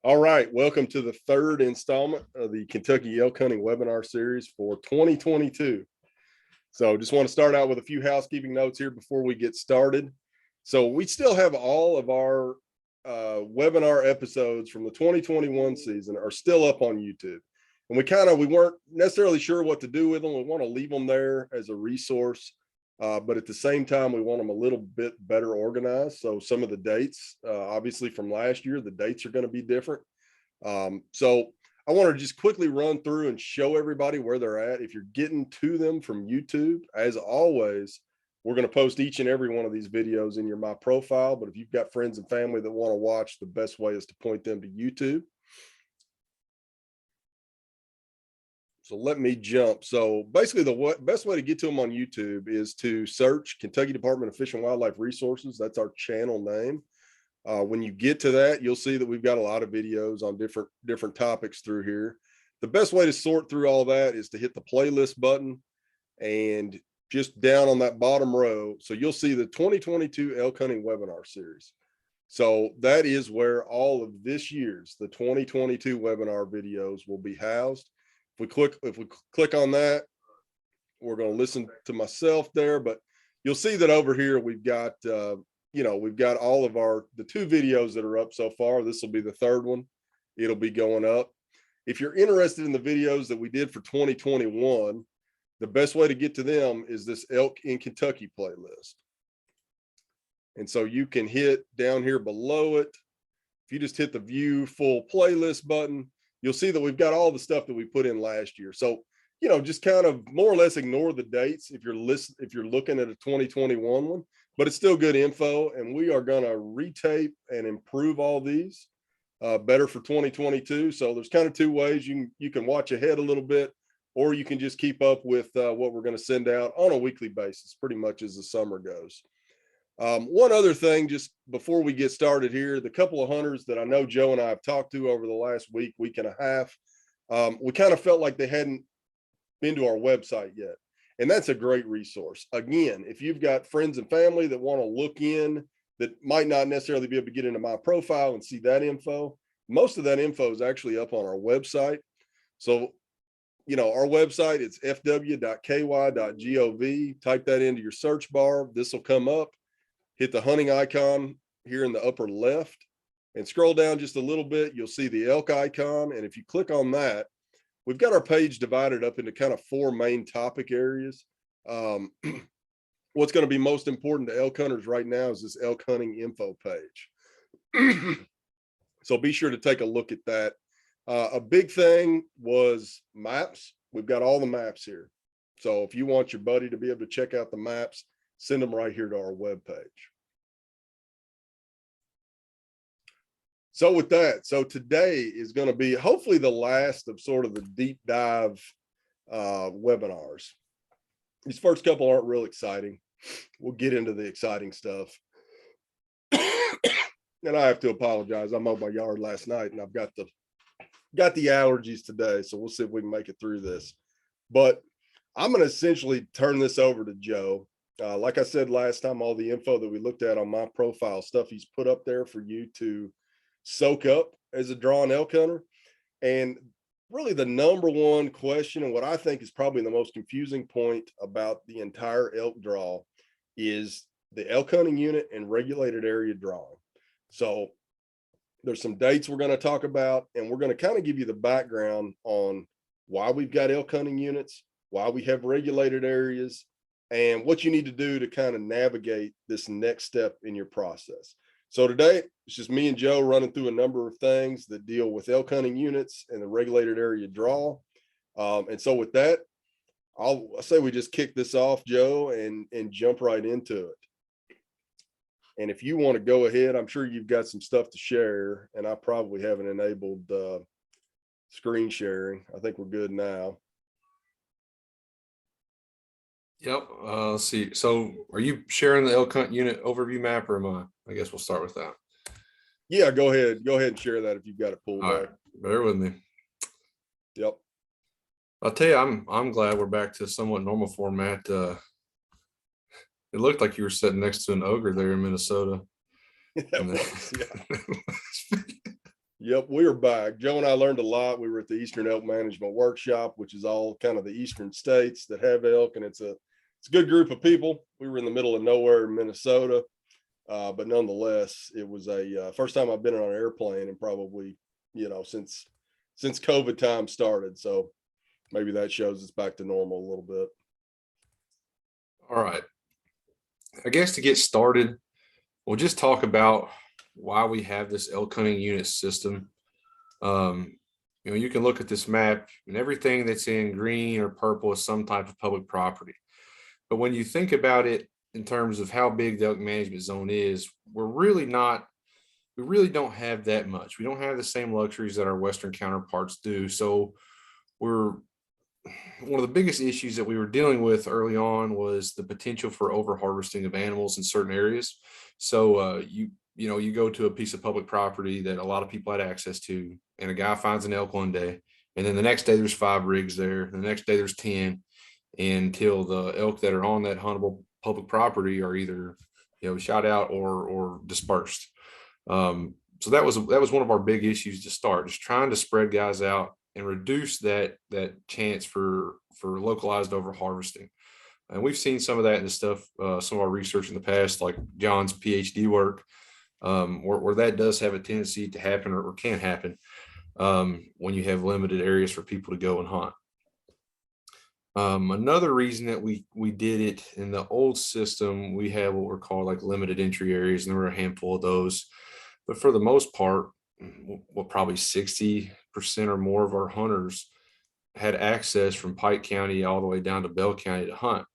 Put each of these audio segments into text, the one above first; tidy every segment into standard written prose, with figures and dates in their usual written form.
All right, welcome to the third installment of the Kentucky Elk Hunting webinar series for 2022. So just want to start out with a few housekeeping notes here before we get started. So we still have all of our webinar episodes from the 2021 season are still up on YouTube. And we weren't necessarily sure what to do with them. We want to leave them there as a resource. But at the same time, we want them a little bit better organized. So some of the dates, obviously from last year, the dates are going to be different. So I want to just quickly run through and show everybody where they're at. If you're getting to them from YouTube, as always, we're going to post each and every one of these videos in your My Profile. But if you've got friends and family that want to watch, the best way is to point them to YouTube. So let me jump. So basically the best way to get to them on YouTube is to search Kentucky Department of Fish and Wildlife Resources. That's our channel name. When you get to that, you'll see that we've got a lot of videos on different topics through here. The best way to sort through all that is to hit the playlist button and just down on that bottom row. So you'll see the 2022 Elk Hunting webinar series. So that is where all of this year's, the 2022 webinar videos will be housed. If we click on that, we're going to listen to myself there, but you'll see that over here we've got we've got all of the two videos that are up so far. This will be the third one. It'll be going up. If you're interested in the videos that we did for 2021, the best way to get to them is this Elk in Kentucky playlist. And so you can hit down here below it. If you just hit the view full playlist button, you'll see that we've got all the stuff that we put in last year. So, just kind of more or less ignore the dates if you're looking at a 2021 one, but it's still good info. And we are going to retape and improve all these better for 2022. So there's kind of two ways you can watch ahead a little bit, or you can just keep up with what we're going to send out on a weekly basis, pretty much as the summer goes. One other thing, just before we get started here, the couple of hunters that I know Joe and I have talked to over the last week and a half, we kind of felt like they hadn't been to our website yet. And that's a great resource. Again, if you've got friends and family that want to look in, that might not necessarily be able to get into My Profile and see that info, most of that info is actually up on our website. So, our website, it's fw.ky.gov. Type that into your search bar. This will come up. Hit the hunting icon here in the upper left and scroll down just a little bit. You'll see the elk icon. And if you click on that, we've got our page divided up into kind of four main topic areas. What's going to be most important to elk hunters right now is this elk hunting info page. So be sure to take a look at that. A big thing was maps. We've got all the maps here. So if you want your buddy to be able to check out the maps, send them right here to our webpage. So with that, today is going to be hopefully the last of sort of the deep dive webinars. These first couple aren't real exciting. We'll get into the exciting stuff. And I have to apologize. I mowed my yard last night and I've got the allergies today. So we'll see if we can make it through this. But I'm going to essentially turn this over to Joe. Like I said last time, all the info that we looked at on My Profile, stuff he's put up there for you to soak up as a drawn elk hunter. And really the number one question, and what I think is probably the most confusing point about the entire elk draw, is the Elk Hunting Unit and regulated area drawing. So there's some dates we're going to talk about, and we're going to kind of give you the background on why we've got elk hunting units, why we have regulated areas, and what you need to do to kind of navigate this next step in your process. So today, it's just me and Joe running through a number of things that deal with elk hunting units and the regulated area draw. And so with that, I'll say we just kick this off, Joe, and jump right into it. And if you want to go ahead, I'm sure you've got some stuff to share, and I probably haven't enabled screen sharing. I think we're good now. Yep. Let's see. So are you sharing the Elk Hunt Unit overview map, or am I? I guess we'll start with that. Yeah, go ahead. Go ahead and share that if you've got it pulled All right, bear with me. Yep. I'll tell you, I'm glad we're back to somewhat normal format. It looked like you were sitting next to an ogre there in Minnesota. That was, yeah. Yep, we are back. Joe and I learned a lot. We were at the Eastern Elk Management Workshop, which is all kind of the eastern states that have elk, and it's a good group of people. We were in the middle of nowhere in Minnesota, but nonetheless, it was a first time I've been on an airplane and probably since COVID time started. So maybe that shows it's back to normal a little bit. All right. I guess to get started, we'll just talk about why we have this elk hunting unit system. You can look at this map and everything that's in green or purple is some type of public property. But when you think about it in terms of how big the elk management zone is, we really don't have that much. We don't have the same luxuries that our Western counterparts do. So one of the biggest issues that we were dealing with early on was the potential for over harvesting of animals in certain areas. So you go to a piece of public property that a lot of people had access to, and a guy finds an elk one day, and then the next day there's 5 rigs there, the next day there's 10, until the elk that are on that huntable public property are either shot out or dispersed. So that was one of our big issues to start, just trying to spread guys out and reduce that chance for localized over harvesting. And we've seen some of that in the stuff, some of our research in the past, like John's PhD work, where that does have a tendency to happen or can happen when you have limited areas for people to go and hunt. Another reason that we did it in the old system, we have what we're called like limited entry areas, and there were a handful of those. But for the most part, probably 60% or more of our hunters had access from Pike County all the way down to Bell County to hunt.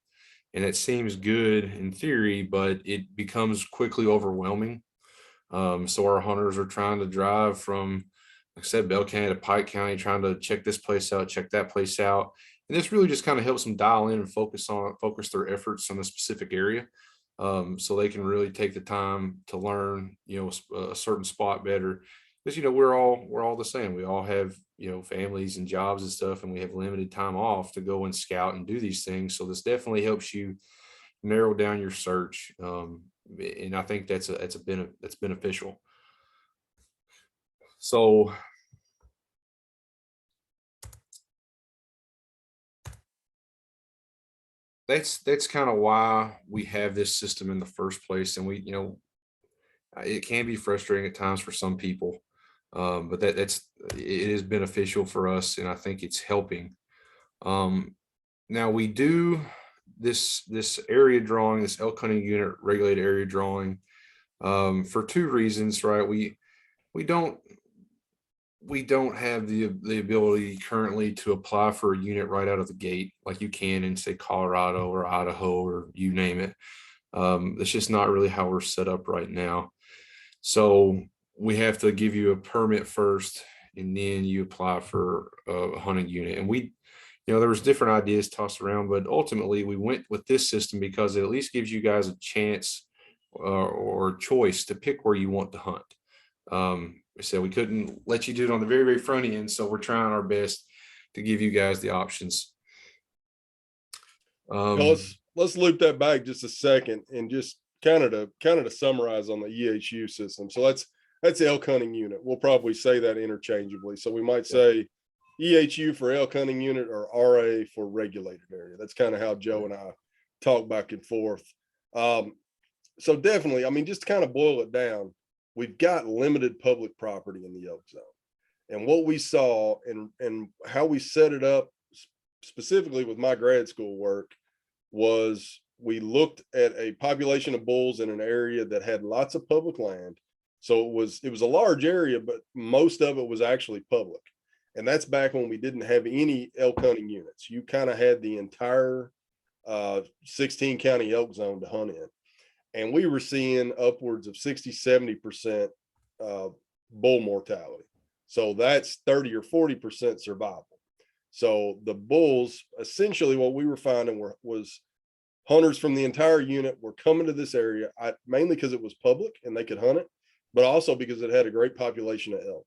And it seems good in theory, but it becomes quickly overwhelming. So our hunters are trying to drive from, like I said, Bell County to Pike County, trying to check this place out, check that place out. And this really just kind of helps them dial in and focus their efforts on a specific area. So they can really take the time to learn, a certain spot better, because, we're all the same. We all have, families and jobs and stuff, and we have limited time off to go and scout and do these things. So this definitely helps you narrow down your search. And I think that's beneficial. So that's kind of why we have this system in the first place. And it can be frustrating at times for some people, but it is beneficial for us, and I think it's helping. Now we do this area drawing, this elk hunting unit regulated area drawing, for 2 reasons, right? We don't have the ability currently to apply for a unit right out of the gate like you can in, say, Colorado or Idaho or you name it. That's just not really how we're set up right now. So we have to give you a permit first, and then you apply for a hunting unit. And there was different ideas tossed around, but ultimately we went with this system because it at least gives you guys a chance or choice to pick where you want to hunt. We said we couldn't let you do it on the very, very front end, so we're trying our best to give you guys the options. Let's loop that back just a second and just kind of to summarize on the EHU system. So that's Elk Hunting Unit. We'll probably say that interchangeably. So we might say EHU for Elk Hunting Unit or RA for regulated area. That's kind of how Joe and I talk back and forth. So definitely, I mean, just to kind of boil it down, we've got limited public property in the elk zone. And what we saw and how we set it up specifically with my grad school work was we looked at a population of bulls in an area that had lots of public land. So it was a large area, but most of it was actually public. And that's back when we didn't have any elk hunting units. You kind of had the entire 16 county elk zone to hunt in. And we were seeing upwards of 60-70% bull mortality. So that's 30 or 40% survival. So the bulls, essentially what we were finding was hunters from the entire unit were coming to this area, mainly because it was public and they could hunt it, but also because it had a great population of elk.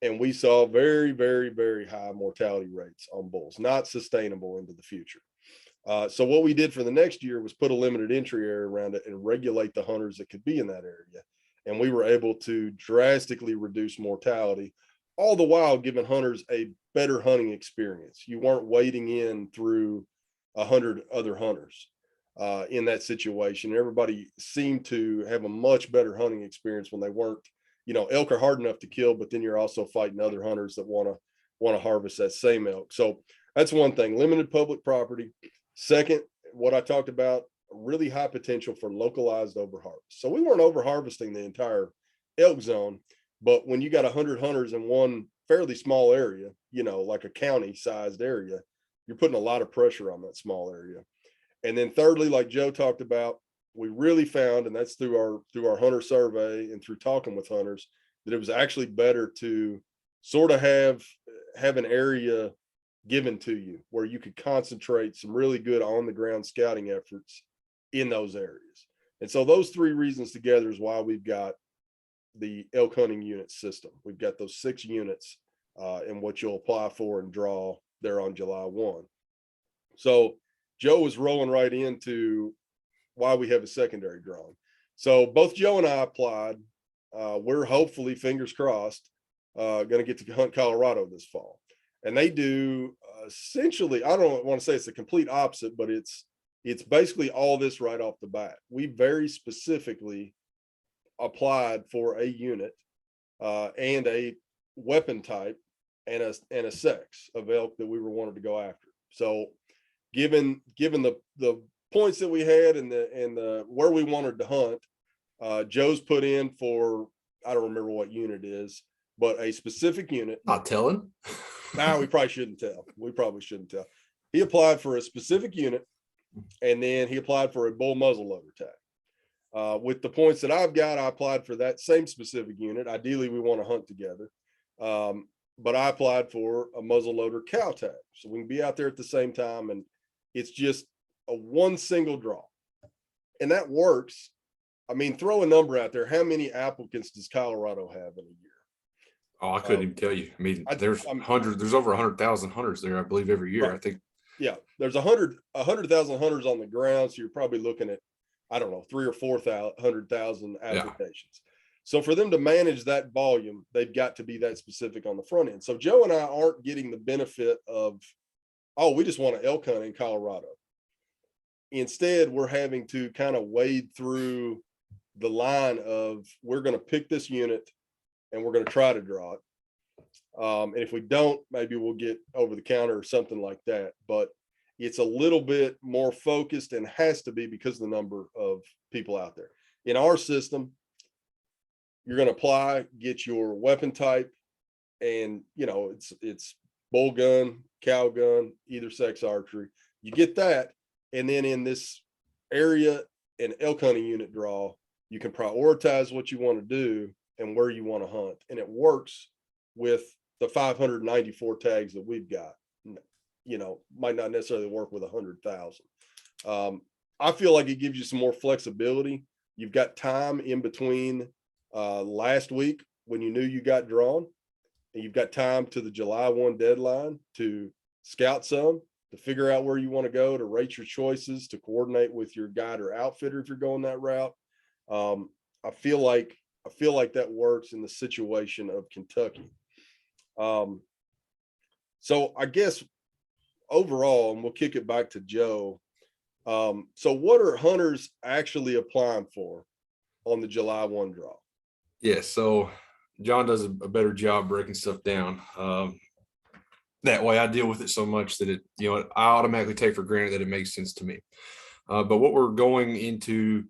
And we saw very, very, very high mortality rates on bulls, not sustainable into the future. So what we did for the next year was put a limited entry area around it and regulate the hunters that could be in that area. and we were able to drastically reduce mortality, all the while giving hunters a better hunting experience. You weren't wading in through 100 other hunters in that situation. Everybody seemed to have a much better hunting experience when they weren't, elk are hard enough to kill, but then you're also fighting other hunters that want to harvest that same elk. So that's one thing, limited public property. Second, what I talked about, really high potential for localized overharvest. So we weren't overharvesting the entire elk zone, but when you got 100 hunters in one fairly small area, like a county sized area, you're putting a lot of pressure on that small area. And then thirdly, like Joe talked about, we really found, and that's through our hunter survey and through talking with hunters, that it was actually better to sort of have an area given to you where you could concentrate some really good on the ground scouting efforts in those areas. And so those three reasons together is why we've got the elk hunting unit system. We've got those 6 units and what you'll apply for and draw there on July 1. So Joe was rolling right into why we have a secondary drawing. So both Joe and I applied. We're hopefully, fingers crossed, going to get to hunt Colorado this fall. And they do essentially, I don't want to say it's the complete opposite, but it's basically all this right off the bat. We very specifically applied for a unit and a weapon type and a sex of elk that we were wanted to go after. So given the points that we had and the where we wanted to hunt, Joe's put in for, I don't remember what unit it is, but a specific unit. Not telling. Now we probably shouldn't tell. We probably shouldn't tell. He applied for a specific unit, and then he applied for a bull muzzleloader tag. With the points that I've got, I applied for that same specific unit. Ideally, we want to hunt together. But I applied for a muzzleloader cow tag. So we can be out there at the same time, and it's just a one single draw. And that works. I mean, throw a number out there. How many applicants does Colorado have in a year? Oh, I couldn't even tell you. I mean, there's over 100,000 hunters there, I believe, every year. Right. I think. Yeah, there's 100,000 hunters on the ground. So you're probably looking at, I don't know, 300,000 or 400,000 applications. Yeah. So for them to manage that volume, they've got to be that specific on the front end. So Joe and I aren't getting the benefit of, oh, we just want to elk hunt in Colorado. Instead, we're having to kind of wade through the line of, we're going to pick this unit and we're going to try to draw it. And if we don't, maybe we'll get over the counter or something like that. But it's a little bit more focused and has to be because of the number of people out there. In our system, you're going to apply, get your weapon type, and it's bull gun, cow gun, either sex archery. You get that, and then in this area and elk hunting unit draw, you can prioritize what you want to do and where you want to hunt, and it works with the 594 tags that we've got. Might not necessarily work with 100,000. I feel like it gives you some more flexibility. You've got time in between last week when you knew you got drawn, and you've got time to the July 1 deadline to scout some, to figure out where you want to go, to rate your choices, to coordinate with your guide or outfitter if you're going that route. I feel like that works in the situation of Kentucky. So I guess overall, and we'll kick it back to Joe. So what are hunters actually applying for on the July 1 draw? Yeah, so John does a better job breaking stuff down. That way I deal with it so much that I automatically take for granted that it makes sense to me. But what we're going into,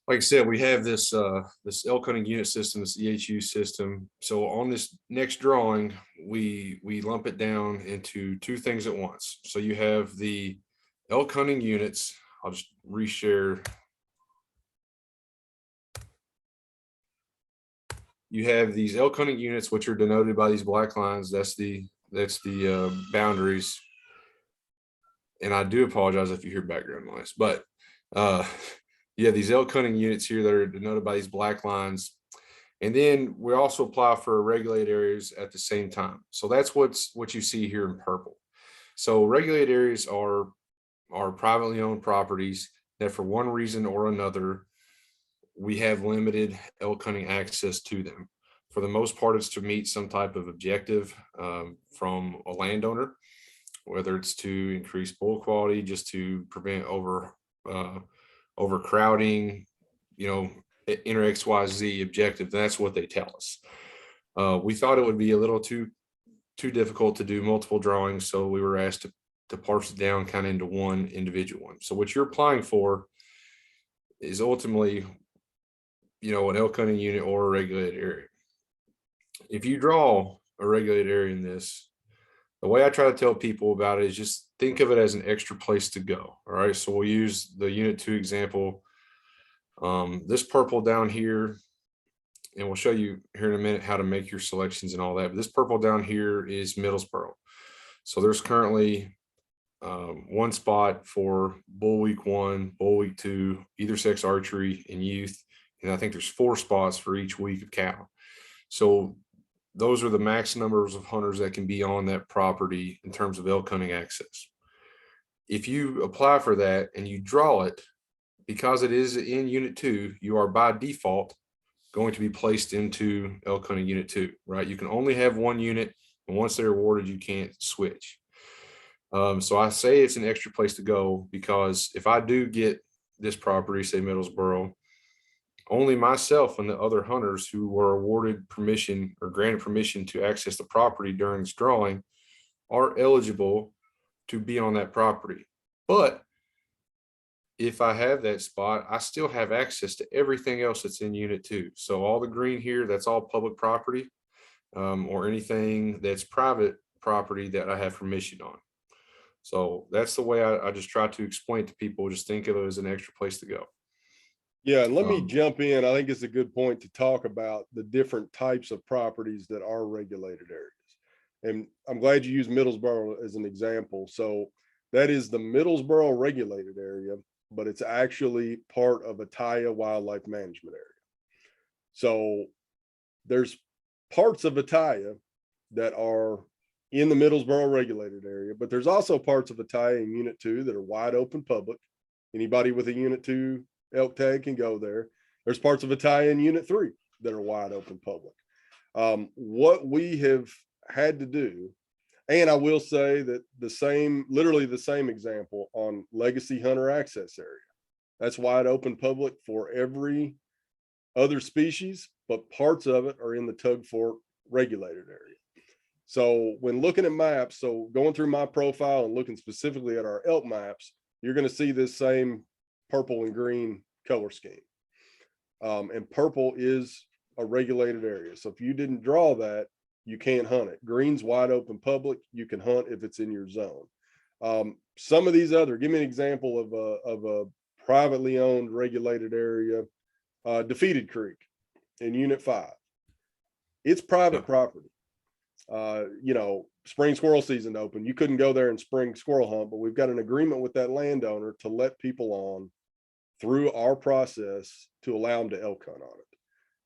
like I said, we have this elk hunting unit system, this EHU system. So on this next drawing, we lump it down into 2 things at once. So you have the elk hunting units. I'll just reshare. You have these elk hunting units, which are denoted by these black lines. That's the boundaries. And I do apologize if you hear background noise, but yeah, these elk hunting units here that are denoted by these black lines. And then we also apply for regulated areas at the same time. So that's what you see here in purple. So regulated areas are privately owned properties that for one reason or another we have limited elk hunting access to them. For the most part, it's to meet some type of objective from a landowner, whether it's to increase bull quality, just to prevent overcrowding, enter XYZ objective. That's what they tell us. We thought it would be a little too difficult to do multiple drawings, so we were asked to parse it down kind of into one individual one. So what you're applying for is ultimately, an elk hunting unit or a regulated area. If you draw a regulated area in this, the way I try to tell people about it is just think of it as an extra place to go. All right. So we'll use the Unit 2 example. This purple down here, and we'll show you here in a minute how to make your selections and all that. But this purple down here is Middlesboro. So there's currently one spot for bull week 1, bull week 2, either sex archery and youth. And I think there's 4 spots for each week of cow. So those are the max numbers of hunters that can be on that property in terms of elk hunting access. If you apply for that and you draw it, because it is in Unit 2, you are by default going to be placed into Elk Hunting Unit 2, right? You can only have one unit, and once they're awarded, you can't switch. So I say it's an extra place to go because if I do get this property, say Middlesboro, only myself and the other hunters who were awarded permission or granted permission to access the property during this drawing are eligible to be on that property. But if I have that spot, I still have access to everything else that's in Unit 2. So all the green here, that's all public property, or anything that's private property that I have permission on. So that's the way I just try to explain to people. Just think of it as an extra place to go. Yeah, and let me jump in. I think it's a good point to talk about the different types of properties that are regulated areas. And I'm glad you used Middlesboro as an example. So that is the Middlesboro regulated area, but it's actually part of Ataya Wildlife Management Area. So there's parts of Ataya that are in the Middlesboro regulated area, but there's also parts of Ataya in Unit 2 that are wide open public. Anybody with a Unit 2 elk tag can go there. There's parts of Ataya in Unit 3 that are wide open public. What we have had to do, and I will say that literally the same example on Legacy Hunter Access Area. That's wide open public for every other species, but parts of it are in the Tug Fork regulated area. So when looking at maps, so going through my profile and looking specifically at our elk maps, you're going to see this same purple and green color scheme. And purple is a regulated area. So if you didn't draw that, you can't hunt it. Green's wide open public. You can hunt if it's in your zone. Some of these give me an example of a privately owned regulated area, Defeated Creek in Unit 5. It's private property. Spring squirrel season open. You couldn't go there and spring squirrel hunt, but we've got an agreement with that landowner to let people on through our process to allow them to elk hunt on it.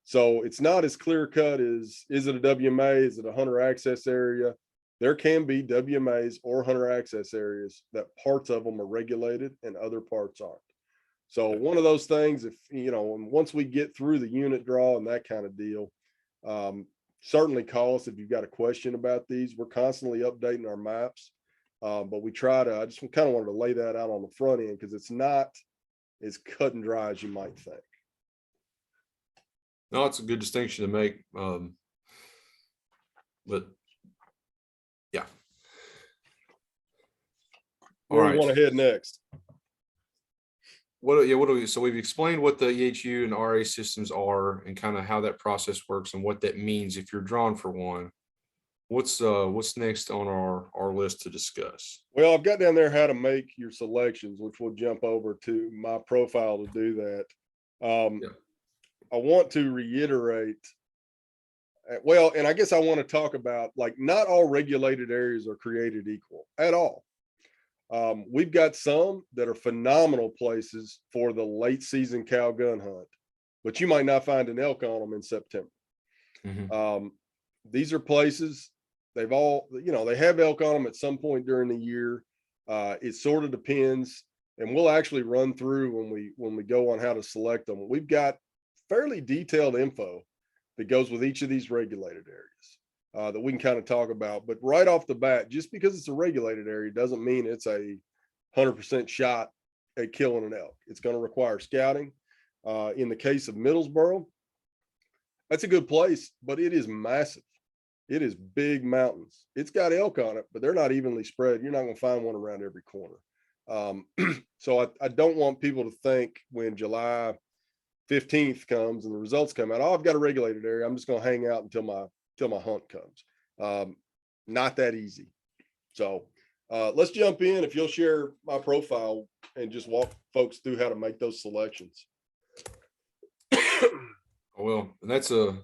So it's not as clear cut as, is it a WMA? Is it a hunter access area? There can be WMAs or hunter access areas that parts of them are regulated and other parts aren't. So one of those things, if, once we get through the unit draw and that kind of deal, certainly call us if you've got a question about these. We're constantly updating our maps, but I just kind of wanted to lay that out on the front end because it's not as cut and dry as you might think. No, it's a good distinction to make. But yeah. Where do you want to head next? So we've explained what the EHU and RA systems are and kind of how that process works and what that means if you're drawn for one. What's next on our list to discuss? Well, I've got down there how to make your selections, which we'll jump over to my profile to do that. I want to reiterate, and I guess I want to talk about, not all regulated areas are created equal at all. We've got some that are phenomenal places for the late season cow gun hunt, but you might not find an elk on them in September. Mm-hmm. These are places they have elk on them at some point during the year. It sort of depends, and we'll actually run through when we go on how to select them. We've got fairly detailed info that goes with each of these regulated areas that we can kind of talk about. But right off the bat, just because it's a regulated area doesn't mean it's a 100% shot at killing an elk. It's going to require scouting. In the case of Middlesboro, that's a good place, but it is massive. It is big mountains. It's got elk on it, but they're not evenly spread. You're not going to find one around every corner. So I don't want people to think when July 15th comes and the results come out, oh, I've got a regulated area, I'm just going to hang out until my hunt comes. Not that easy. So let's jump in. If you'll share my profile and just walk folks through how to make those selections. Well, that's a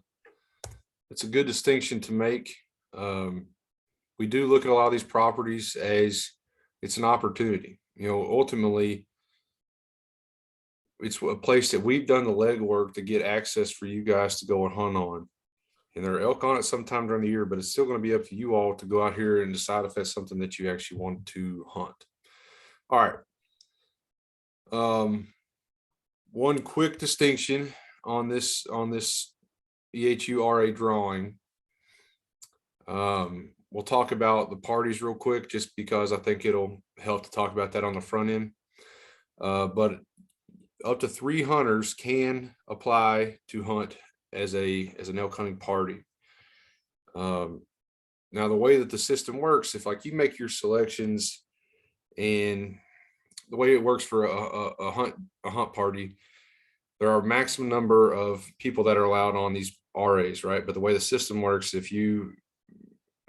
good distinction to make. We do look at a lot of these properties as it's an opportunity. Ultimately, it's a place that we've done the legwork to get access for you guys to go and hunt on. And there are elk on it sometime during the year, but it's still going to be up to you all to go out here and decide if that's something that you actually want to hunt. All right. One quick distinction on this EHU RA drawing. We'll talk about the parties real quick, just because I think it'll help to talk about that on the front end. But up to 3 hunters can apply to hunt as an elk hunting party. Now, the way that the system works, if like you make your selections, and the way it works for a hunt party, there are a maximum number of people that are allowed on these RAs, right? But the way the system works, if you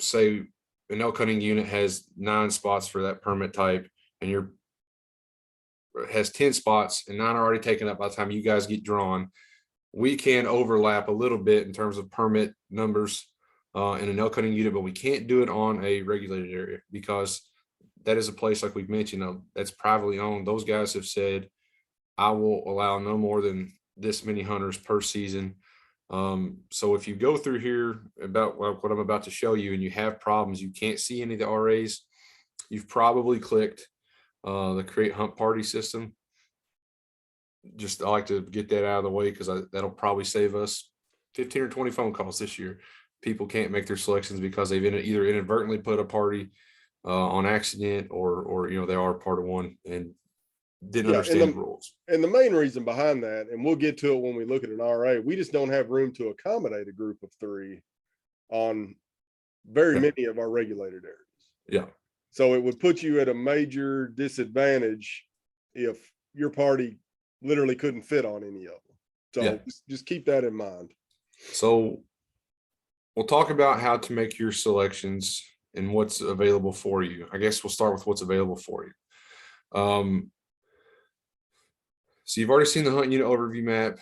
say an elk hunting unit has 9 spots for that permit type, and has 10 spots and 9 are already taken up by the time you guys get drawn, we can overlap a little bit in terms of permit numbers in an elk hunting unit, but we can't do it on a regulated area, because that is a place, like we've mentioned, that's privately owned. Those guys have said, I will allow no more than this many hunters per season. So if you go through here about what I'm about to show you and you have problems, you can't see any of the RAs, you've probably clicked the create hunt party system. Just I like to get that out of the way, because that'll probably save us 15 or 20 phone calls this year. People can't make their selections because they've either inadvertently put a party on accident, or they are part of one and didn't understand the rules. And the main reason behind that, and we'll get to it when we look at an RA, we just don't have room to accommodate a group of 3 on very many of our regulated areas. Yeah. So it would put you at a major disadvantage if your party literally couldn't fit on any of them. So just keep that in mind. So we'll talk about how to make your selections and what's available for you. I guess we'll start with what's available for you. So you've already seen the hunt unit overview map,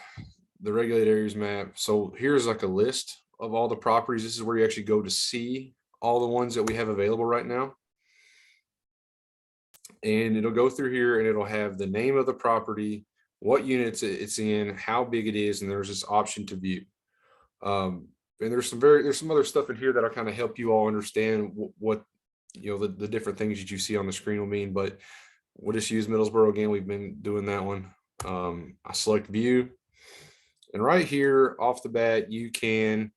the regulated areas map. So here's like a list of all the properties. This is where you actually go to see all the ones that we have available right now. And it'll go through here and it'll have the name of the property, what units it's in, how big it is, and there's this option to view. And there's some other stuff in here that'll kind of help you all understand what the different things that you see on the screen will mean. But we'll just use Middlesboro again. We've been doing that one. I select view, and right here off the bat you can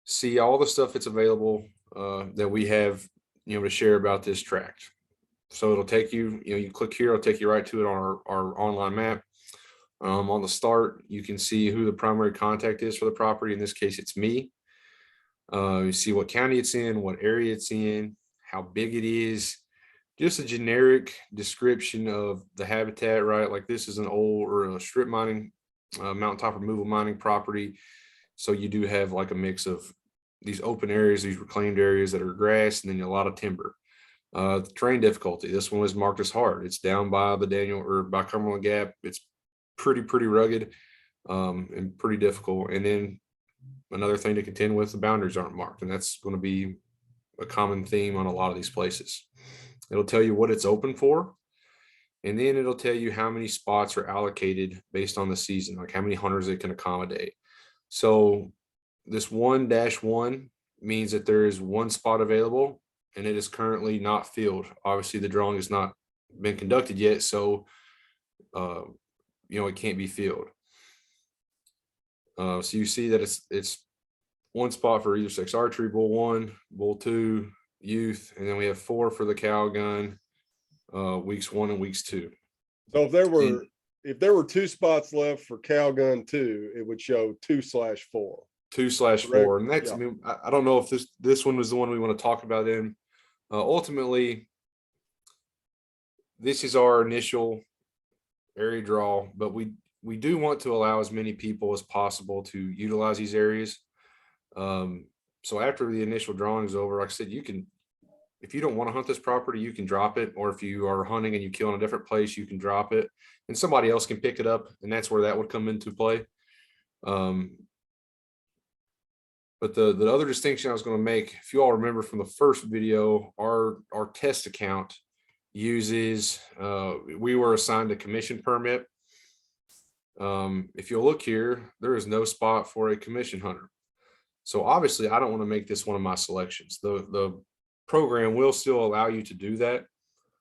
see all the stuff that's available that we have to share about this tract. So it'll take you, you click here, it'll take you right to it on our online map. On the start, you can see who the primary contact is for the property. In this case, it's me. You see what county it's in, what area it's in, how big it is, just a generic description of the habitat, right? Like this is an old or a strip mining, mountaintop removal mining property. So you do have like a mix of these open areas, these reclaimed areas that are grass, and then a lot of timber. Terrain difficulty, this one was marked as hard. It's down by by Cumberland Gap. It's pretty rugged and pretty difficult. And then another thing to contend with, the boundaries aren't marked, and that's going to be a common theme on a lot of these places. It'll tell you what it's open for, and then it'll tell you how many spots are allocated based on the season, like how many hunters it can accommodate. So this 1-1 means that there is 1 spot available, and it is currently not filled. Obviously, the drawing has not been conducted yet, so it can't be filled. So you see that it's one spot for either sex archery, bull 1, bull 2, youth, and then we have 4 for the cow gun, weeks 1 and weeks 2. So if there were 2 spots left for cow gun 2, it would show 2/4. 2/4, and that's, Yeah. I mean, I don't know if this one was the one we want to talk about in. Ultimately, this is our initial area draw, but we do want to allow as many people as possible to utilize these areas. So after the initial drawing is over, like I said, you can, if you don't want to hunt this property, you can drop it, or if you are hunting and you kill in a different place, you can drop it and somebody else can pick it up, and that's where that would come into play. But the other distinction I was going to make, if you all remember from the first video, our test account uses, we were assigned a commission permit. If you'll look here, there is no spot for a commission hunter. So obviously I don't want to make this one of my selections. The program will still allow you to do that.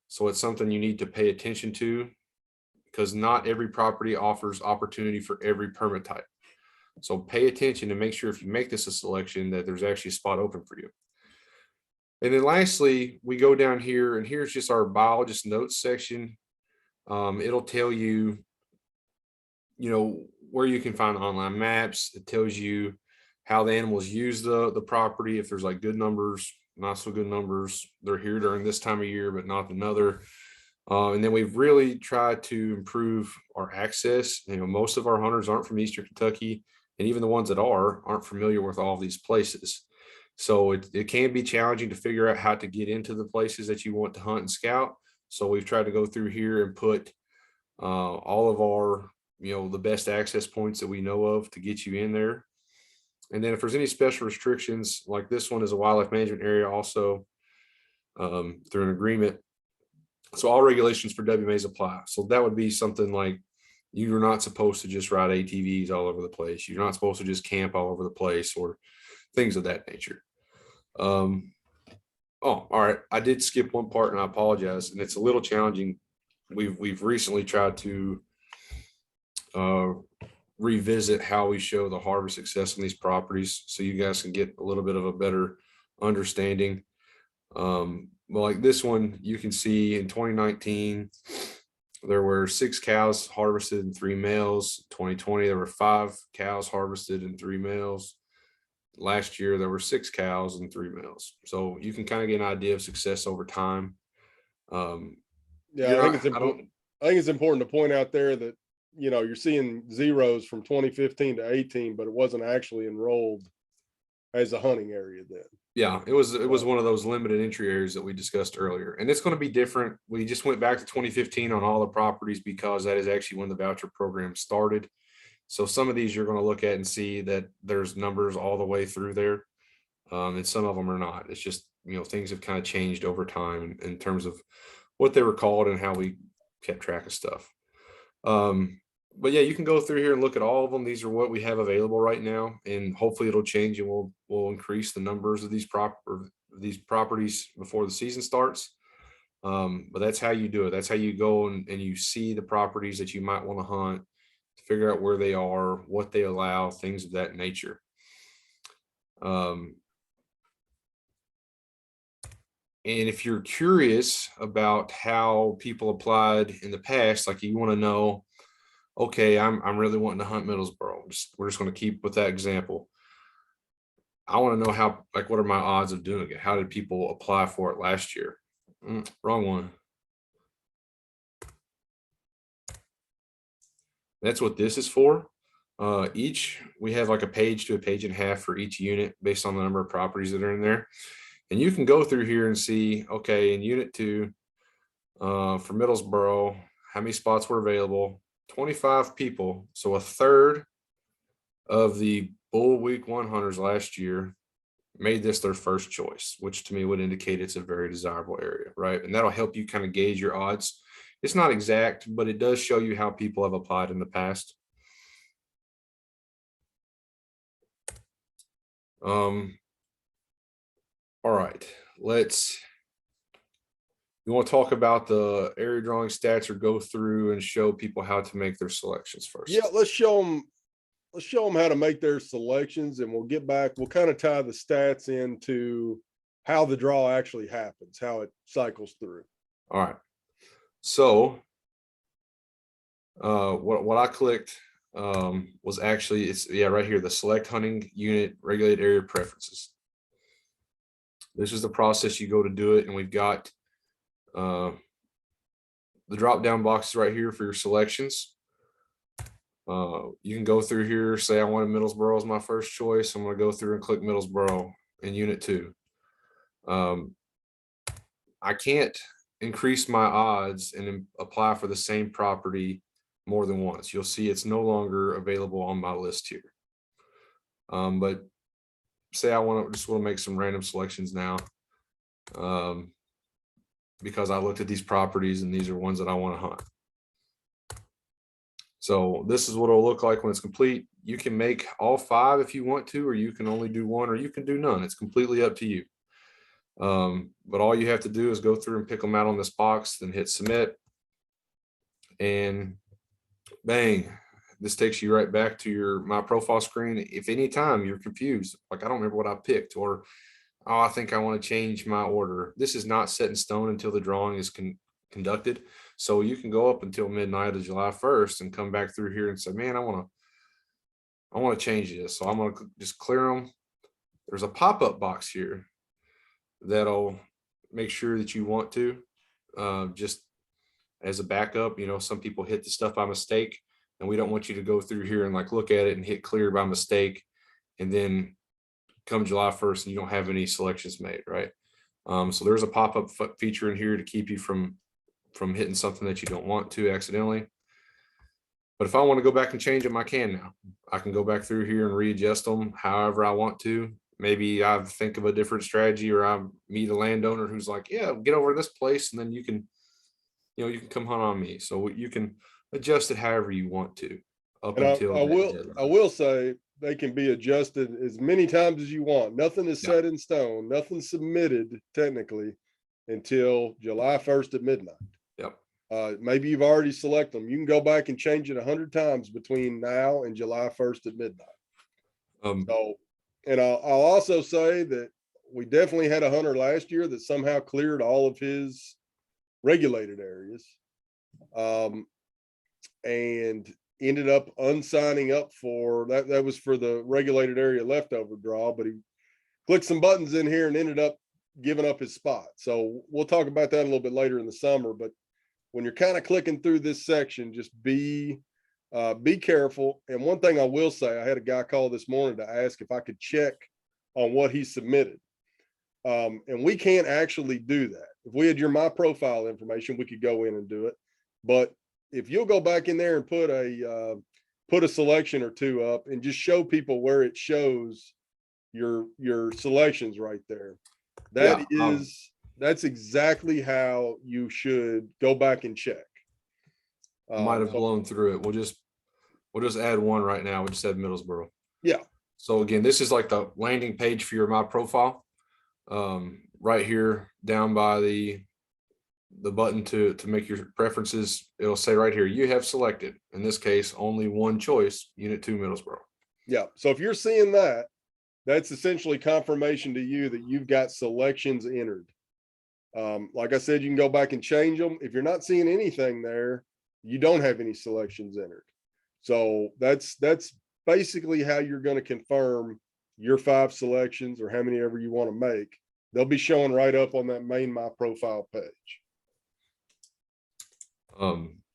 So it's something you need to pay attention to, because not every property offers opportunity for every permit type. So pay attention and make sure if you make this a selection that there's actually a spot open for you. And then lastly, we go down here, and here's just our biologist notes section. It'll tell you, where you can find online maps. It tells you how the animals use the property. If there's like good numbers, not so good numbers, they're here during this time of year, but not another. And then we've really tried to improve our access. Most of our hunters aren't from Eastern Kentucky, and even the ones that aren't familiar with all of these places. So it can be challenging to figure out how to get into the places that you want to hunt and scout. So we've tried to go through here and put all of our, the best access points that we know of to get you in there. And then if there's any special restrictions, like this one is a wildlife management area also, through an agreement. So all regulations for WMAs apply. So that would be something like, you're not supposed to just ride ATVs all over the place. You're not supposed to just camp all over the place, or things of that nature. Oh, all right. I did skip one part, and I apologize. And it's a little challenging. We've recently tried to revisit how we show the harvest success on these properties, so you guys can get a little bit of a better understanding. Well, like this one, you can see in 2019, there were 6 cows harvested and 3 males. 2020, there were 5 cows harvested and 3 males. Last year, there were 6 cows and 3 males. So you can kind of get an idea of success over time. Yeah, I think it's important to point out there that, you're seeing zeros from 2015 to 18, but it wasn't actually enrolled as a hunting area then. Yeah, it was one of those limited entry areas that we discussed earlier, and it's going to be different. We just went back to 2015 on all the properties because that is actually when the voucher program started. So some of these you're going to look at and see that there's numbers all the way through there, and some of them are not. It's just, things have kind of changed over time in terms of what they were called and how we kept track of stuff. But yeah, you can go through here and look at all of them. These are what we have available right now, and hopefully it'll change, and we'll increase the numbers of these properties before the season starts. But that's how you do it. That's how you go and you see the properties that you might want to hunt, to figure out where they are, what they allow, things of that nature. And if you're curious about how people applied in the past, like you want to know, okay, I'm really wanting to hunt Middlesboro. We're just going to keep with that example. I want to know how, like, what are my odds of doing it? How did people apply for it last year? Wrong one. That's what this is for. We have like a page to a page and a half for each unit based on the number of properties that are in there. And you can go through here and see, okay, in unit 2, for Middlesboro, how many spots were available? 25 people. So a third of the bull week 1 hunters last year made this their first choice, which to me would indicate it's a very desirable area, right? And that'll help you kind of gauge your odds. It's not exact, but it does show you how people have applied in the past. All right, you want to talk about the area drawing stats, or go through and show people how to make their selections first? Yeah, let's show them let's show them how to make their selections, and we'll get back. We'll kind of tie the stats into how the draw actually happens, how it cycles through. All right. So what I clicked was actually, it's right here, the select hunting unit regulated area preferences. This is the process you go to do it, and we've got the drop down boxes right here for your selections. You can go through here, say I wanted Middlesboro as my first choice. I'm going to go through and click Middlesboro in unit 2. I can't increase my odds and apply for the same property more than once. You'll see it's no longer available on my list here. But say I just want to make some random selections now, because I looked at these properties and these are ones that I want to hunt. So this is what it'll look like when it's complete. You can make all 5 if you want to, or you can only do 1, or you can do none. It's completely up to you. But all you have to do is go through and pick them out on this box, then hit submit, and bang, this takes you right back to your my profile screen. If anytime you're confused, like I don't remember what I picked, or oh, I think I want to change my order, this is not set in stone until the drawing is conducted. So you can go up until midnight of July 1st and come back through here and say, man, I want to change this. So I'm going to just clear them. There's a pop-up box here that'll make sure that you want to, just as a backup. You know, some people hit the stuff by mistake, and we don't want you to go through here and like look at it and hit clear by mistake, and then come July 1st and you don't have any selections made, right? So there's a pop-up feature in here to keep you from hitting something that you don't want to accidentally. But if I want to go back and change them, I can now. I can go back through here and readjust them however I want to. Maybe I think of a different strategy, or I meet a landowner who's like, yeah, get over to this place, and then you can come hunt on me. So you can adjust it however you want to up And until I will say they can be adjusted as many times as you want. Nothing is set in stone. Nothing submitted technically until July 1st at midnight. Yep. Maybe you've already selected them. You can go back and change it 100 times between now and July 1st at midnight. And I'll also say that we definitely had a hunter last year that somehow cleared all of his regulated areas, and ended up unsigning up for that. That was for the regulated area leftover draw, but he clicked some buttons in here and ended up giving up his spot. So we'll talk about that a little bit later in the summer. But when you're kind of clicking through this section, just be careful. And one thing I will say, I had a guy call this morning to ask if I could check on what he submitted. And we can't actually do that. If we had your my profile information, we could go in and do it. But if you'll go back in there and put a selection or 2 up and just show people where it shows your selections right there, that's exactly how you should go back and check. Might have blown through it. We'll just add 1 right now. We'll just add Middlesboro. Yeah. So again, this is like the landing page for your my profile. Right here down by the button to make your preferences, it'll say right here, you have selected, in this case, only 1 choice, unit 2 Middlesboro. Yeah. So if you're seeing that, that's essentially confirmation to you that you've got selections entered. Like I said, you can go back and change them. If you're not seeing anything there, you don't have any selections entered. So that's basically how you're going to confirm your 5 selections, or how many ever you want to make. They'll be showing right up on that main my profile page.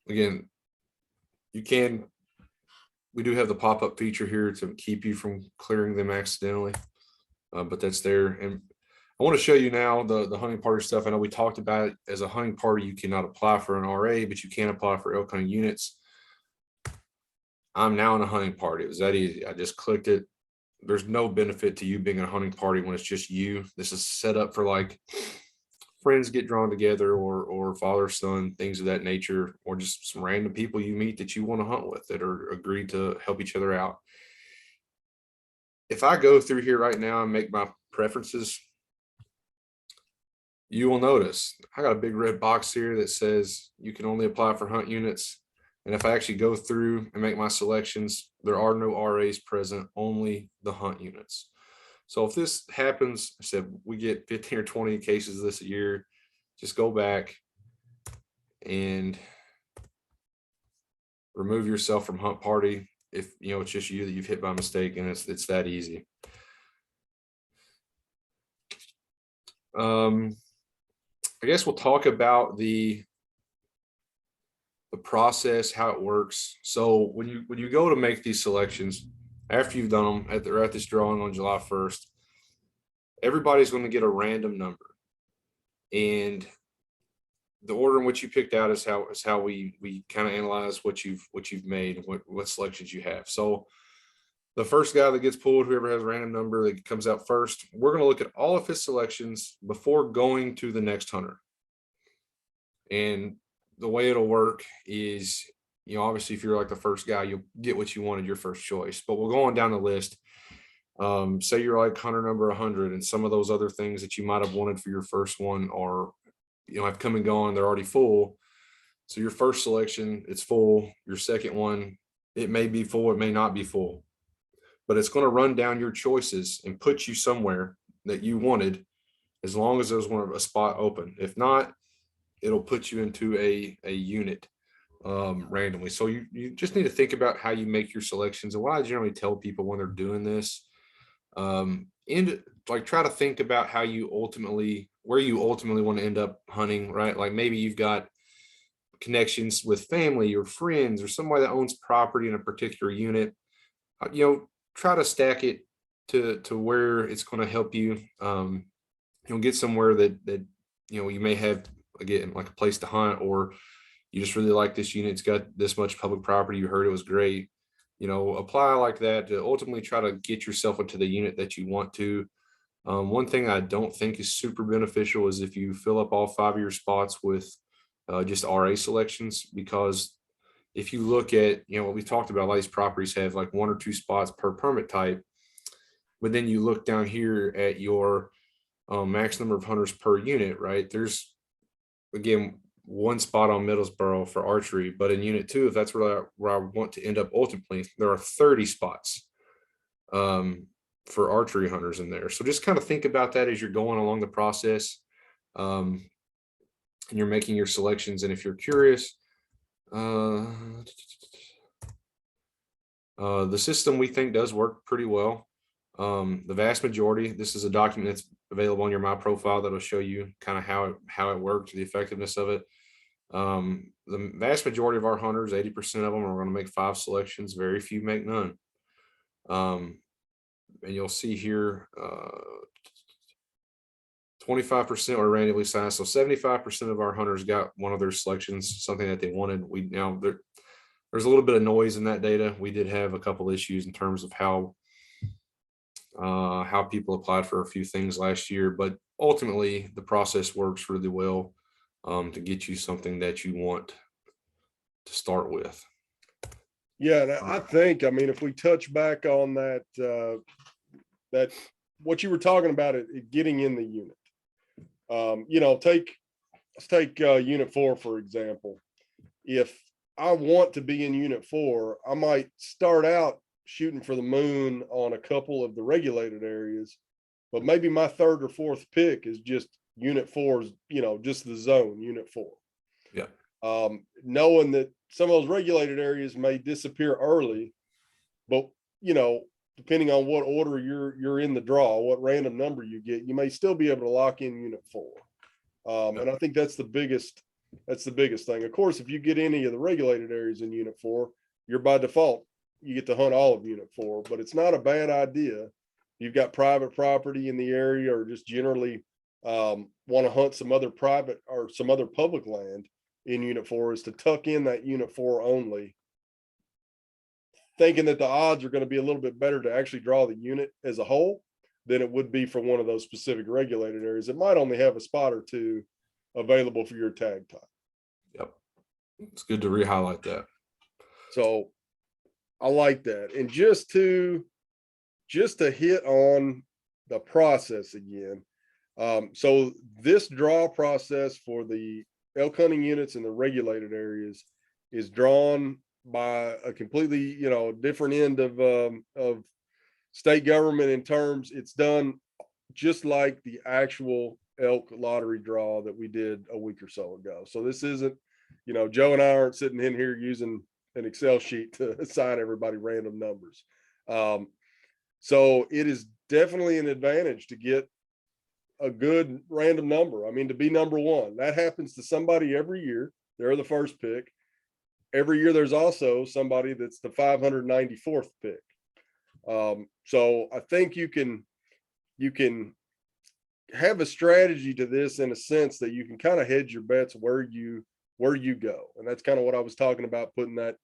Again, we do have the pop-up feature here to keep you from clearing them accidentally, but that's there. And I want to show you now the hunting party stuff. I know we talked about it. As a hunting party, you cannot apply for an RA, but you can apply for elk hunting units. I'm now in a hunting party. It was that easy. I just clicked it. There's no benefit to you being in a hunting party when it's just you. This is set up for like friends get drawn together, or father, son, things of that nature, or just some random people you meet that you want to hunt with that are agreed to help each other out. If I go through here right now and make my preferences, you will notice I got a big red box here that says you can only apply for hunt units. And if I actually go through and make my selections, there are no RAs present, only the hunt units. So if this happens, I said we get 15 or 20 cases this year, just go back and remove yourself from hunt party. If it's just you that you've hit by mistake, and it's that easy. I guess we'll talk about the process, how it works. So when you go to make these selections, after you've done them at this drawing on July 1st, everybody's going to get a random number, and the order in which you picked out is how we kind of analyze what you've made, what selections you have. So the first guy that gets pulled, whoever has a random number that comes out first, we're going to look at all of his selections before going to the next hunter. And the way it'll work is, obviously if you're like the first guy, you'll get what you wanted, your first choice, but we'll go on down the list. Say you're like hunter number 100, and some of those other things that you might have wanted for your first one are, have come and gone, they're already full. So your first selection, it's full. Your second one, it may be full, it may not be full, but it's going to run down your choices and put you somewhere that you wanted, as long as there's a spot open. If not, it'll put you into a unit randomly. So you just need to think about how you make your selections. And what I generally tell people when they're doing this, and like try to think about where you ultimately want to end up hunting, right? Like maybe you've got connections with family or friends or somebody that owns property in a particular unit. Try to stack it to where it's going to help you. Get somewhere that you may have, again, like a place to hunt, or you just really like this unit. It's got this much public property. You heard it was great. Apply like that to ultimately try to get yourself into the unit that you want to. One thing I don't think is super beneficial is if you fill up all 5 of your spots with just RA selections, because if you look at, what we talked about, a lot of these properties have like 1 or 2 spots per permit type, but then you look down here at your max number of hunters per unit, right? There's, again, 1 spot on Middlesboro for archery, but in unit 2, if that's where I want to end up ultimately, there are 30 spots for archery hunters in there. So just kind of think about that as you're going along the process, and you're making your selections. And if you're curious, the system we think does work pretty well. The vast majority, this is a document that's available on your My Profile that'll show you kind of how it works, the effectiveness of it. The vast majority of our hunters, 80% of them, are going to make 5 selections. Very few make none. And you'll see here, 25% are randomly assigned. So 75% of our hunters got one of their selections, something that they wanted. There's a little bit of noise in that data. We did have a couple issues in terms of how people applied for a few things last year, but ultimately the process works really well to get you something that you want to start with. Yeah, and I think, if we touch back on that, that what you were talking about, it getting in the unit. Let's take unit 4, for example. If I want to be in unit 4, I might start out shooting for the moon on a couple of the regulated areas, but maybe my 3rd or 4th pick is just unit 4's, just the zone, unit 4. Yeah. Knowing that some of those regulated areas may disappear early, but depending on what order you're in the draw, what random number you get, you may still be able to lock in unit 4. And I think that's the biggest thing. Of course, if you get any of the regulated areas in unit 4, you're by default, you get to hunt all of unit 4, but it's not a bad idea. You've got private property in the area, or just generally want to hunt some other private or some other public land in unit 4, is to tuck in that unit 4 only, thinking that the odds are going to be a little bit better to actually draw the unit as a whole than it would be for one of those specific regulated areas. It might only have a spot or 2 available for your tag type. Yep. It's good to re-highlight that. So I like that. And just to hit on the process again. So this draw process for the elk hunting units in the regulated areas is drawn by a completely, different end of state government in terms. It's done just like the actual elk lottery draw that we did a week or so ago. So this isn't, Joe and I aren't sitting in here using an Excel sheet to assign everybody random numbers. So it is definitely an advantage to get a good random number. I mean, to be number one, that happens to somebody every year. They're the first pick. Every year there's also somebody that's the 594th pick. So I think you can have a strategy to this in a sense that you can kind of hedge your bets where you go. And that's kind of what I was talking about, putting that,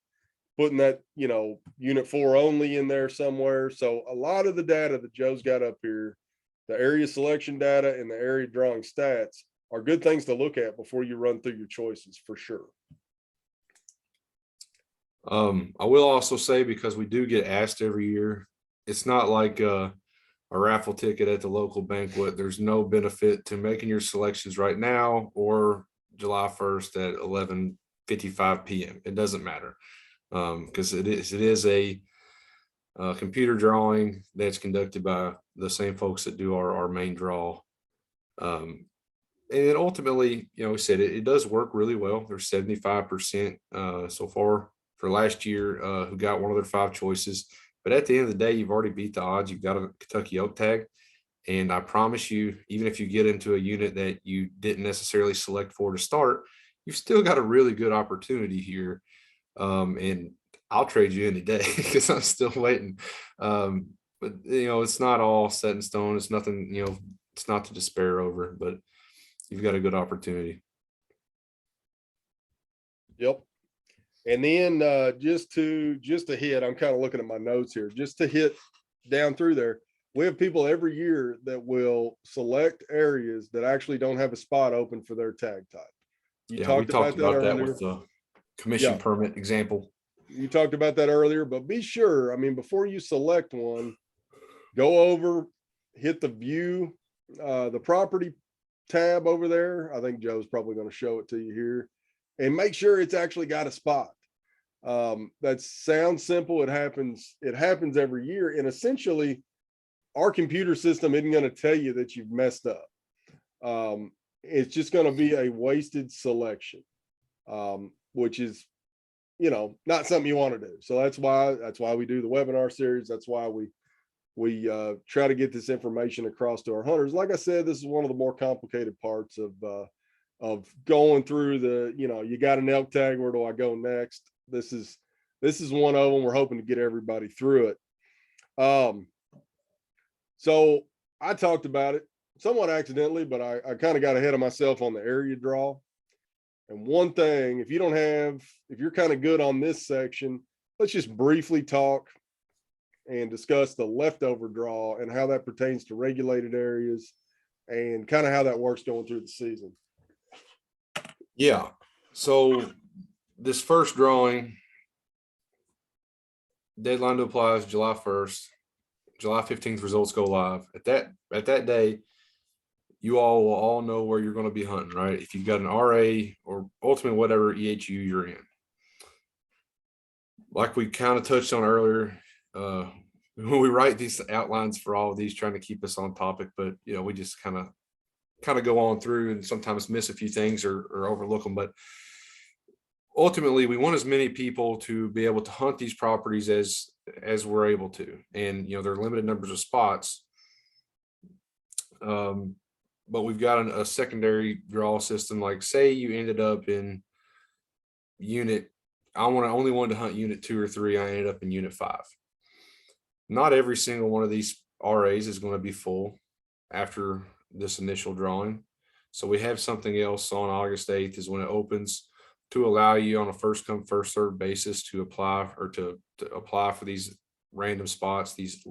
unit 4 only in there somewhere. So a lot of the data that Joe's got up here, the area selection data and the area drawing stats, are good things to look at before you run through your choices, for sure. I will also say, because we do get asked every year, it's not like a raffle ticket at the local banquet. There's no benefit to making your selections right now or July 1st at 11:55 p.m. It doesn't matter, because it is a computer drawing that's conducted by the same folks that do our main draw. And then ultimately, we said it does work really well. There's 75% so far for last year who got one of their 5 choices. But at the end of the day, you've already beat the odds. You've got a Kentucky elk tag. And I promise you, even if you get into a unit that you didn't necessarily select for to start, you've still got a really good opportunity here. And I'll trade you any day because I'm still waiting. But it's not all set in stone. It's nothing, it's not to despair over, but you've got a good opportunity. Yep. And then just to hit, I'm kind of looking at my notes here, just to hit down through there. We have people every year that will select areas that actually don't have a spot open for their tag type. We talked about that with the commission permit example. You talked about that earlier, but be sure, before you select one, go over, hit the view, the property tab over there. I think Joe's probably going to show it to you here, and make sure it's actually got a spot. That sounds simple. It happens every year. And essentially our computer system isn't going to tell you that you've messed up. It's just going to be a wasted selection, which is, not something you want to do. So that's why we do the webinar series. That's why we try to get this information across to our hunters. Like I said, this is one of the more complicated parts of going through the, you got an elk tag, where do I go next? This is one of them. We're hoping to get everybody through it. So I talked about it somewhat accidentally, but I kind of got ahead of myself on the area draw. And one thing, if you're kind of good on this section, let's just briefly talk and discuss the leftover draw and how that pertains to regulated areas and kind of how that works going through the season. Yeah. So this first drawing, deadline to apply is July 1st. July 15th results go live. At that day, you all will all know where you're going to be hunting, right? If you've got an RA or ultimately whatever EHU you're in. Like we kind of touched on earlier, when we write these outlines for all of these, trying to keep us on topic, but we just kind of go on through and sometimes miss a few things or overlook them. But ultimately, we want as many people to be able to hunt these properties as we're able to. And, there are limited numbers of spots. But we've got a secondary draw system. Like, say you ended up in unit, only wanted to hunt unit 2 or 3. I ended up in unit 5. Not every single one of these RAs is going to be full after this initial drawing. So we have something else on August 8th is when it opens, to allow you on a first come first served basis to apply or to apply for these random spots, these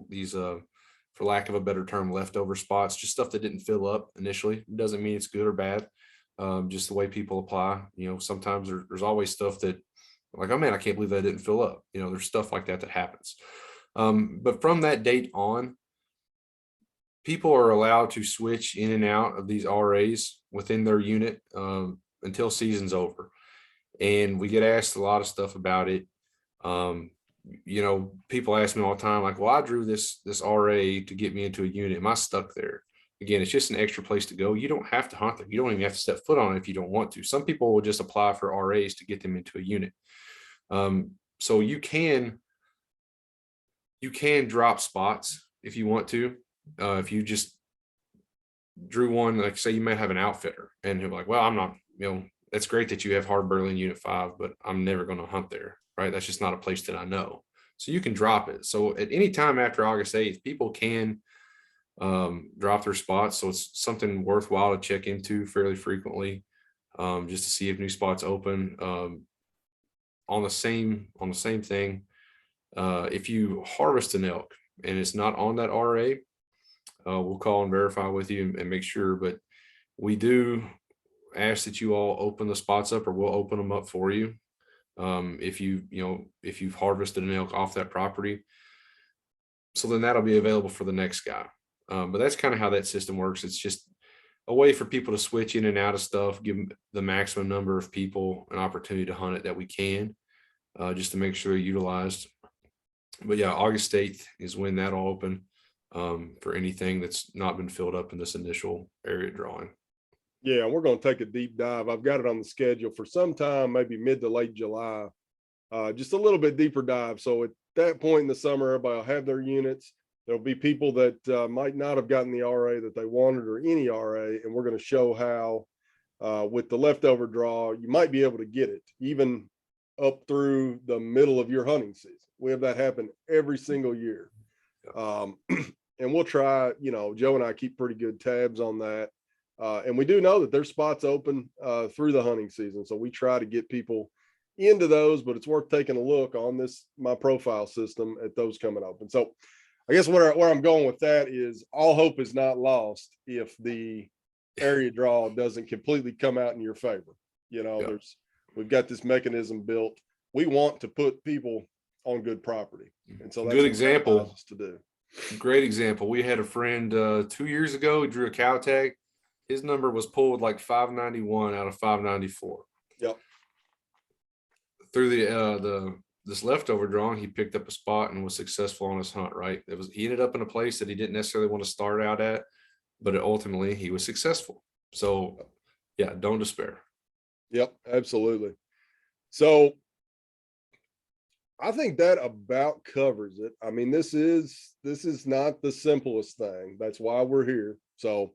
for lack of a better term, leftover spots, just stuff that didn't fill up initially. It doesn't mean it's good or bad. Just the way people apply. Sometimes there's always stuff that, like, oh man, I can't believe that didn't fill up. There's stuff like that happens. But from that date on, people are allowed to switch in and out of these RAs within their unit until season's over. and we get asked a lot of stuff about it. People ask me all the time, like, well, I drew this RA to get me into a unit. Am I stuck there? Again, it's just an extra place to go. You don't have to hunt there. You don't even have to step foot on it if you don't want to. Some people will just apply for RAs to get them into a unit. So you can drop spots if you want to. If you just drew one, like say you may have an outfitter and you're like, well, I'm not, that's great that you have hard burley in unit 5, but I'm never going to hunt there, right? That's just not a place that I know. So you can drop it. So at any time after August 8th, people can drop their spots. So it's something worthwhile to check into fairly frequently, just to see if new spots open. On the same thing, if you harvest an elk and it's not on that RA, we'll call and verify with you and make sure. But we do ask that you all open the spots up, or we'll open them up for you. If you've harvested an elk off that property, so then that'll be available for the next guy. But that's kind of how that system works. It's just a way for people to switch in and out of stuff, give the maximum number of people an opportunity to hunt it that we can, just to make sure they're utilized. But yeah, August 8th is when that'll open, for anything that's not been filled up in this initial area drawing. Yeah, we're going to take a deep dive. I've got it on the schedule for sometime, maybe mid to late July, just a little bit deeper dive. So at that point in the summer, everybody will have their units. There'll be people that might not have gotten the RA that they wanted, or any RA, and we're going to show how with the leftover draw, you might be able to get it even up through the middle of your hunting season. We have that happen every single year. And we'll try, Joe and I keep pretty good tabs on that. And we do know that there's spots open through the hunting season. So we try to get people into those, but it's worth taking a look on my profile system at those coming open. So I guess where I'm going with that is all hope is not lost if the area draw doesn't completely come out in your favor. We've got this mechanism built. We want to put people on good property. And so that's good example to do. Great example. We had a friend 2 years ago, he drew a cow tag. His number was pulled like 591 out of 594. Yep. Through this leftover drawing, he picked up a spot and was successful on his hunt, right? He ended up in a place that he didn't necessarily want to start out at, but ultimately he was successful. So yeah, don't despair. Yep, absolutely. So I think that about covers it. I mean, this is not the simplest thing. That's why we're here. So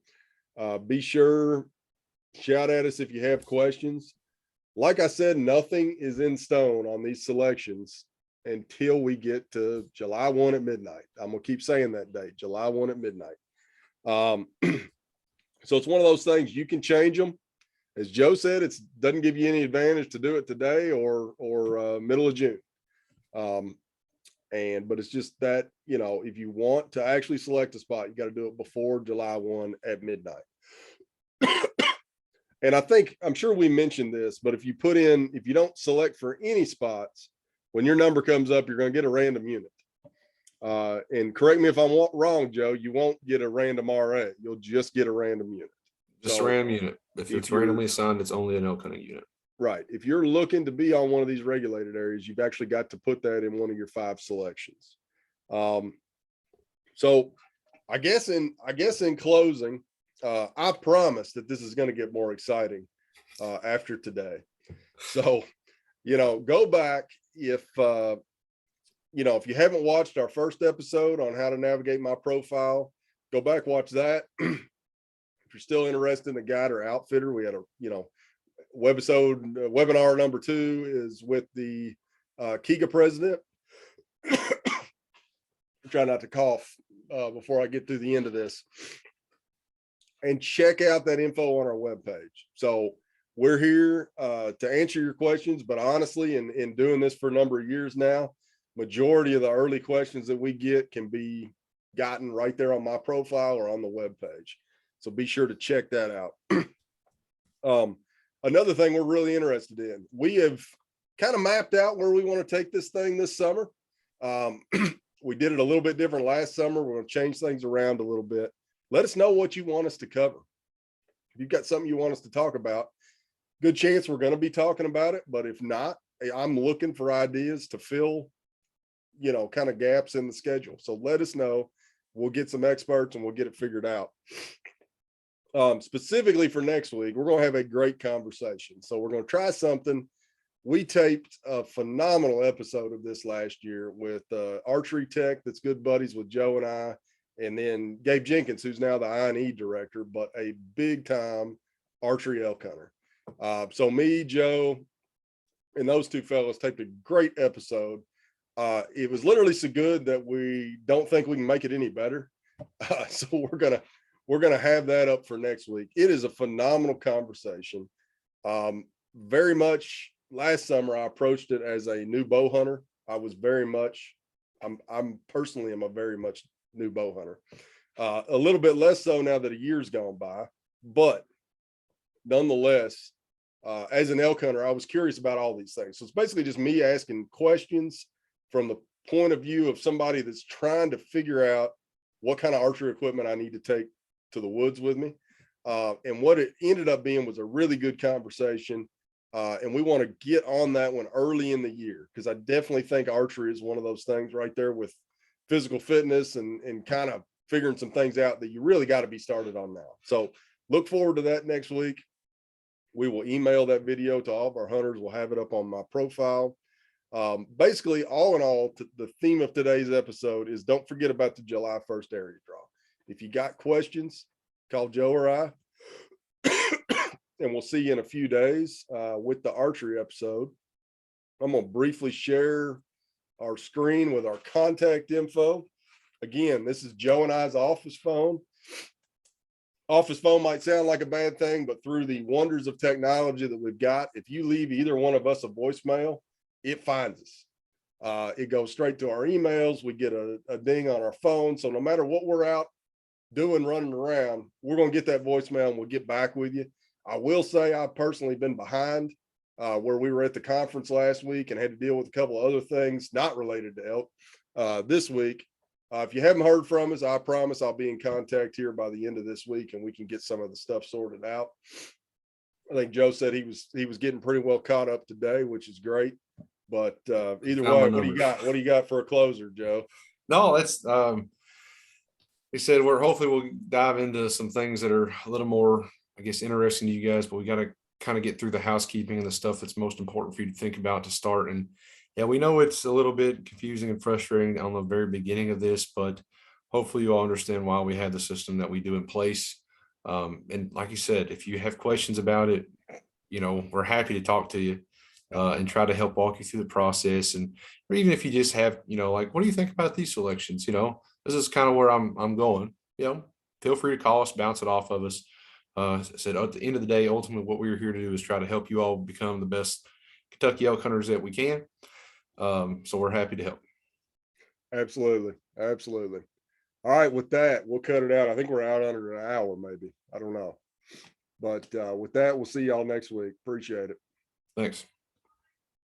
be sure, shout at us if you have questions. Like I said, nothing is in stone on these selections until we get to July 1 at midnight. I'm going to keep saying that date, July 1 at midnight. So it's one of those things, you can change them. As Joe said, it doesn't give you any advantage to do it today or middle of June. But it's just that, if you want to actually select a spot, you got to do it before July 1 at midnight. And I'm sure we mentioned this, but if you don't select for any spots, when your number comes up, you're going to get a random unit. And correct me if I'm wrong, Joe, you won't get a random RA. You'll just get a random unit. Just a random unit. If it's randomly assigned, it's only an elk hunting unit. Right. If you're looking to be on one of these regulated areas, you've actually got to put that in one of your 5 selections. So I guess in closing, I promise that this is going to get more exciting after today. So, go back if you haven't watched our first episode on how to navigate my profile, go back, watch that. If you're still interested in a guide or outfitter, we had webinar number 2 is with the KIGA president. Try not to cough before I get to the end of this. And check out that info on our webpage. So we're here to answer your questions, but honestly, in doing this for a number of years now, majority of the early questions that we get can be gotten right there on my profile or on the webpage. So be sure to check that out. Another thing we're really interested in, we have kind of mapped out where we want to take this thing this summer. We did it a little bit different last summer. We're going to change things around a little bit. Let us know what you want us to cover. If you've got something you want us to talk about, good chance we're going to be talking about it. But if not, I'm looking for ideas to fill, kind of gaps in the schedule. So let us know. We'll get some experts and we'll get it figured out. Specifically for next week, we're going to have a great conversation. So we're going to try something. We taped a phenomenal episode of this last year with archery tech that's good buddies with Joe and I, and then Gabe Jenkins, who's now the I&E director, but a big time archery elk hunter. So me, Joe, and those two fellows taped a great episode. It was literally so good that we don't think we can make it any better. So we're gonna have that up for next week. It is a phenomenal conversation. Very much last summer, I approached it as a new bow hunter. I was very much, I'm personally am a very much new bow hunter. A little bit less so now that a year's gone by, but nonetheless, as an elk hunter, I was curious about all these things. So it's basically just me asking questions from the point of view of somebody that's trying to figure out what kind of archery equipment I need to take to the woods with me. And what it ended up being was a really good conversation. And we want to get on that one early in the year, because I definitely think archery is one of those things right there with physical fitness and kind of figuring some things out that you really got to be started on now. So look forward to that next week. We will email that video to all of our hunters. We'll have it up on my profile. Basically, all in all, the theme of today's episode is don't forget about the July 1st area draw. If you got questions, call Joe or I, and we'll see you in a few days with the archery episode. I'm going to briefly share our screen with our contact info. Again, this is Joe and I's office phone. Office phone might sound like a bad thing, but through the wonders of technology that we've got, if you leave either one of us a voicemail, it finds us. It goes straight to our emails. We get a ding on our phone. So no matter what we're out doing, running around, we're going to get that voicemail and we'll get back with you. I will say I've personally been behind where we were at the conference last week and had to deal with a couple of other things not related to elk this week. If you haven't heard from us, I promise I'll be in contact here by the end of this week and we can get some of the stuff sorted out. I think Joe said he was getting pretty well caught up today, which is great. But either way, what do you got? What do you got for a closer, Joe? No, that's he said hopefully we'll dive into some things that are a little more, I guess, interesting to you guys, but we got to kind of get through the housekeeping and the stuff that's most important for you to think about to start. And yeah, we know it's a little bit confusing and frustrating on the very beginning of this, but hopefully you all understand why we have the system that we do in place. And like you said, if you have questions about it, we're happy to talk to you and try to help walk you through the process. And or even if you just have, like, what do you think about these selections? This is kind of where I'm going. Feel free to call us, bounce it off of us. Said at the end of the day, ultimately what we're here to do is try to help you all become the best Kentucky elk hunters that we can. So we're happy to help. Absolutely. All right, with that, we'll cut it out. I think we're out under an hour, maybe. I don't know. But with that, we'll see y'all next week. Appreciate it. Thanks.